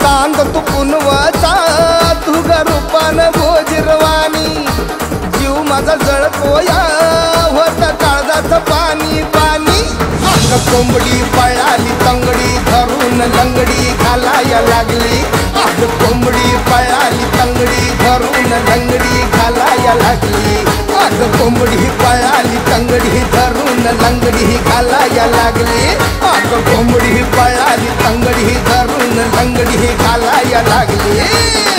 चांद तू पुनवाचा तुग रूपान गोजिरवाणी जीव माझा जळकोया होत काळजाचं पाणी पाणी अग कोंबडी पळाली तंगडी धरून लंगडी घालाया लागली अग कोंबडी पळाली तंगडी धरून लंगडी घालाया लागली अग कोंबडी पळाली तंगडी धरून लंगडी घालाया लागली अग कोंबडी पळाली तंगडी धरून लंगडी घालाया लागली